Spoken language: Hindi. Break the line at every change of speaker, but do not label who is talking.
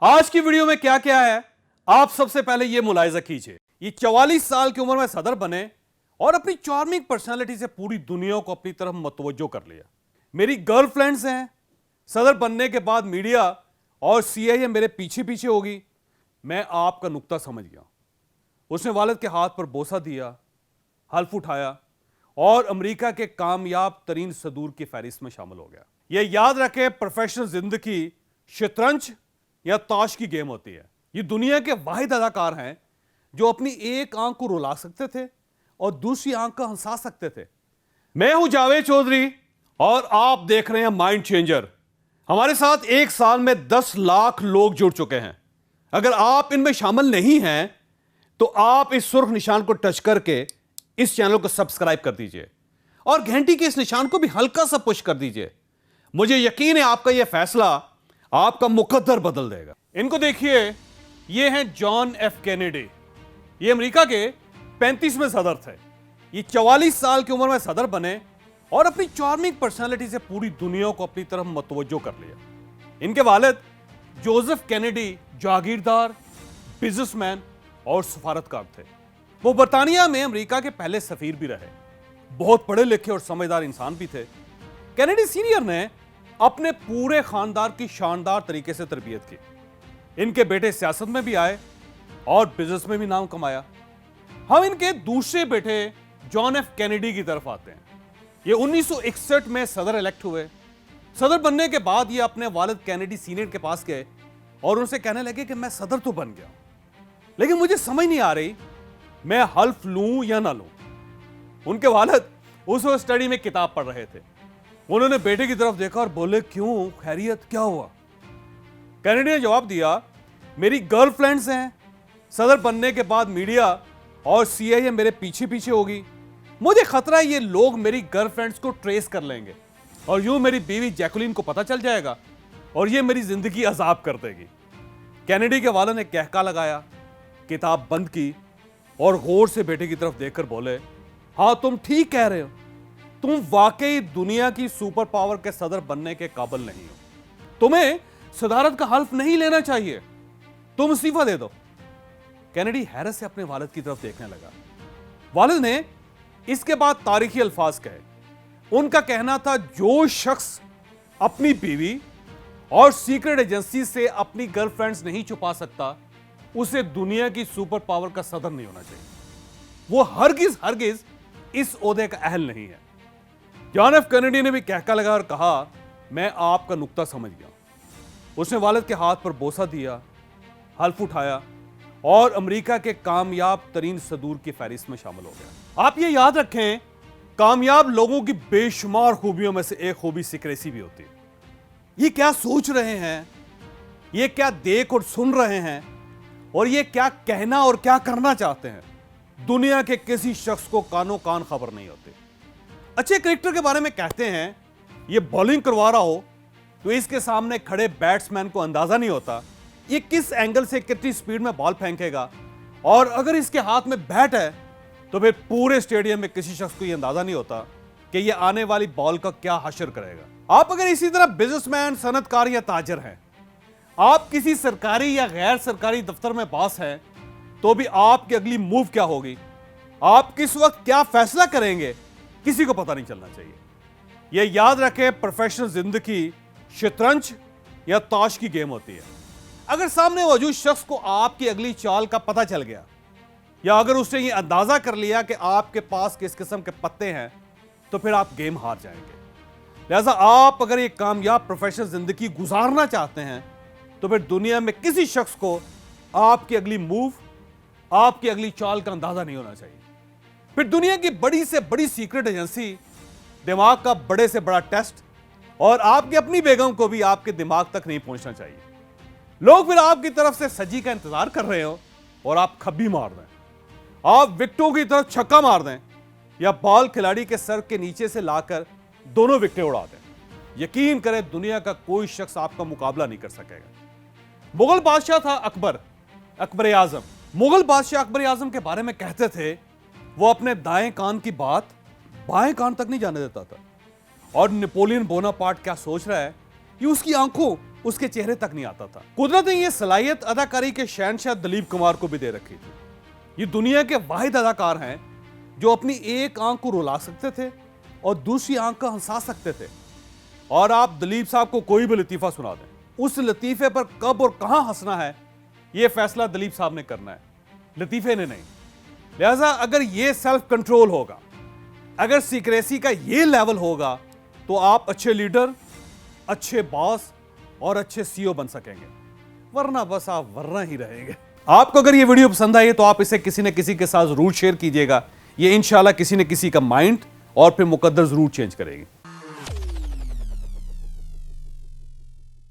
आज की वीडियो में क्या क्या है, आप सबसे पहले यह मुलाहिजा कीजिए। ये 44 साल की उम्र में सदर बने और अपनी चार्मिंग पर्सनालिटी से पूरी दुनिया को अपनी तरफ मतवज्जो कर लिया। मेरी गर्लफ्रेंड्स हैं, सदर बनने के बाद मीडिया और सीआईए मेरे पीछे पीछे होगी। मैं आपका नुक्ता समझ गया। उसने वालिद के हाथ पर बोसा दिया, हल्फ उठाया और अमेरिका के कामयाब तरीन सदूर की फहरिस्त में शामिल हो गया। यह याद रखें, प्रोफेशनल जिंदगी शतरंज या ताश की गेम होती है। ये दुनिया के वाहिद अदाकार हैं जो अपनी एक आंख को रुला सकते थे और दूसरी आंख को हंसा सकते थे। मैं हूं जावेद चौधरी और आप देख रहे हैं माइंड चेंजर। हमारे साथ एक साल में 10 लाख लोग जुड़ चुके हैं। अगर आप इनमें शामिल नहीं हैं तो आप इस सुर्ख निशान को टच करके इस चैनल को सब्सक्राइब कर दीजिए और घंटी के इस निशान को भी हल्का सा पुश कर दीजिए। मुझे यकीन है आपका यह फैसला आपका मुकद्दर बदल देगा। इनको देखिए, ये हैं जॉन एफ कैनेडी। ये अमेरिका के 35वें सदर थे। ये 44 साल की उम्र में सदर बने और अपनी चार्मिंग पर्सनालिटी से पूरी दुनिया को अपनी तरफ मतवज्जो कर लिया। इनके वालिद जोसेफ कैनेडी जागीरदार, बिजनेसमैन और सफारतकार थे। वो बरतानिया में अमेरिका के पहले सफीर भी रहे। बहुत पढ़े लिखे और समझदार इंसान भी थे। कैनेडी सीनियर ने अपने पूरे खानदान की शानदार तरीके से तरबियत की। इनके बेटे सियासत में भी आए और बिजनेस में भी नाम कमाया। हम इनके दूसरे बेटे जॉन एफ कैनेडी की तरफ आते हैं। ये 1961 में सदर इलेक्ट हुए। सदर बनने के बाद ये अपने वालिद कैनेडी सीनियर के पास गए और उनसे कहने लगे कि मैं सदर तो बन गया, लेकिन मुझे समझ नहीं आ रही मैं हल्फ लूं या ना लूं। उनके वालिद उस वक्त स्टडी में किताब पढ़ रहे थे। उन्होंने बेटे की तरफ देखा और बोले, क्यों, खैरियत, क्या हुआ? कैनेडी ने जवाब दिया, मेरी गर्लफ्रेंड्स हैं, सदर बनने के बाद मीडिया और सीआईए मेरे पीछे पीछे होगी। मुझे खतरा है ये लोग मेरी गर्लफ्रेंड्स को ट्रेस कर लेंगे और यूं मेरी बीवी जैकुलिन को पता चल जाएगा और ये मेरी जिंदगी अजाब कर देगी। कैनेडी के वालिद ने कहका लगाया, किताब बंद की और गौर से बेटे की तरफ देखकर बोले, हाँ तुम ठीक कह रहे हो, तुम वाकई दुनिया की सुपर पावर के सदर बनने के काबिल नहीं हो। तुम्हें सदारत का हल्फ नहीं लेना चाहिए, तुम इस्तीफा दे दो। कैनेडी हैरत से अपने वालिद की तरफ देखने लगा। वालिद ने इसके बाद तारीखी अल्फाज कहे। उनका कहना था, जो शख्स अपनी बीवी और सीक्रेट एजेंसी से अपनी गर्लफ्रेंड्स नहीं छुपा सकता, उसे दुनिया की सुपर पावर का सदर नहीं होना चाहिए। वो हरगिज हरगिज इस ओहदे का अहल नहीं है। जॉन एफ कैनेडी ने भी कहका लगा और कहा, मैं आपका नुक्ता समझ गया। उसने वालिद के हाथ पर बोसा दिया, हल्फ उठाया और अमेरिका के कामयाब तरीन सदूर की फहरिस्त में शामिल हो गया। आप ये याद रखें, कामयाब लोगों की बेशुमार खूबियों में से एक खूबी सीक्रेसी भी होती है। ये क्या सोच रहे हैं, ये क्या देख और सुन रहे हैं और ये क्या कहना और क्या करना चाहते हैं, दुनिया के किसी शख्स को कानो कान खबर नहीं होती। अच्छे क्रिकेटर के बारे में कहते हैं, ये बॉलिंग करवा रहा हो तो इसके सामने खड़े बैट्समैन को अंदाजा नहीं होता ये किस एंगल से कितनी स्पीड में बॉल फेंकेगा, और अगर इसके हाथ में बैट है तो फिर पूरे स्टेडियम में किसी शख्स को यह अंदाजा नहीं होता कि यह आने वाली बॉल का क्या हशर करेगा। आप अगर इसी तरह बिजनेसमैन, सनतकार या ताजर हैं, आप किसी सरकारी या गैर सरकारी दफ्तर में बॉस हैं, तो भी आपकी अगली मूव क्या होगी, आप किस वक्त क्या फैसला करेंगे, किसी को पता नहीं चलना चाहिए। यह याद रखें, प्रोफेशनल जिंदगी शतरंज या ताश की गेम होती है। अगर सामने मौजूद शख्स को आपकी अगली चाल का पता चल गया या अगर उसने यह अंदाजा कर लिया कि आपके पास किस किस्म के पत्ते हैं, तो फिर आप गेम हार जाएंगे। लिहाजा आप अगर एक कामयाब प्रोफेशनल जिंदगी गुजारना चाहते हैं तो फिर दुनिया में किसी शख्स को आपकी अगली मूव, आपकी अगली चाल का अंदाजा नहीं होना चाहिए। फिर दुनिया की बड़ी से बड़ी सीक्रेट एजेंसी, दिमाग का बड़े से बड़ा टेस्ट और आपकी अपनी बेगम को भी आपके दिमाग तक नहीं पहुंचना चाहिए। लोग फिर आपकी तरफ से सजी का इंतजार कर रहे हो और आप खब्बी मार दें, आप विकेटों की तरफ छक्का मार दें या बॉल खिलाड़ी के सर के नीचे से लाकर दोनों विकेटें उड़ा दें। यकीन करें, दुनिया का कोई शख्स आपका मुकाबला नहीं कर सकेगा। मुगल बादशाह था अकबर, अकबर आजम। मुगल बादशाह अकबर आजम के बारे में कहते थे, वो अपने दाएं कान की बात बाएं कान तक नहीं जाने देता था। और नेपोलियन बोनापार्ट क्या सोच रहा है, ये उसकी आंखों, उसके चेहरे तक नहीं आता था। कुदरत ने यह सलाहियत अदाकारी के शहंशाह दिलीप कुमार को भी दे रखी थी। ये दुनिया के वाहिद अदाकार हैं जो अपनी एक आंख को रुला सकते थे और दूसरी आंख को हंसा सकते थे। और आप दिलीप साहब को कोई भी लतीफा सुना दें, उस लतीफे पर कब और कहां हंसना है यह फैसला दिलीप साहब ने करना है, लतीफे ने नहीं। लिहाजा अगर यह सेल्फ कंट्रोल होगा, अगर सीक्रेसी का यह लेवल होगा, तो आप अच्छे लीडर, अच्छे बॉस और अच्छे सीईओ बन सकेंगे, वरना बस आप वरना ही रहेंगे। आपको अगर यह वीडियो पसंद आई तो आप इसे किसी न किसी के साथ जरूर शेयर कीजिएगा। यह इंशाल्लाह किसी न किसी का माइंड और फिर मुकद्दर जरूर चेंज करेगी।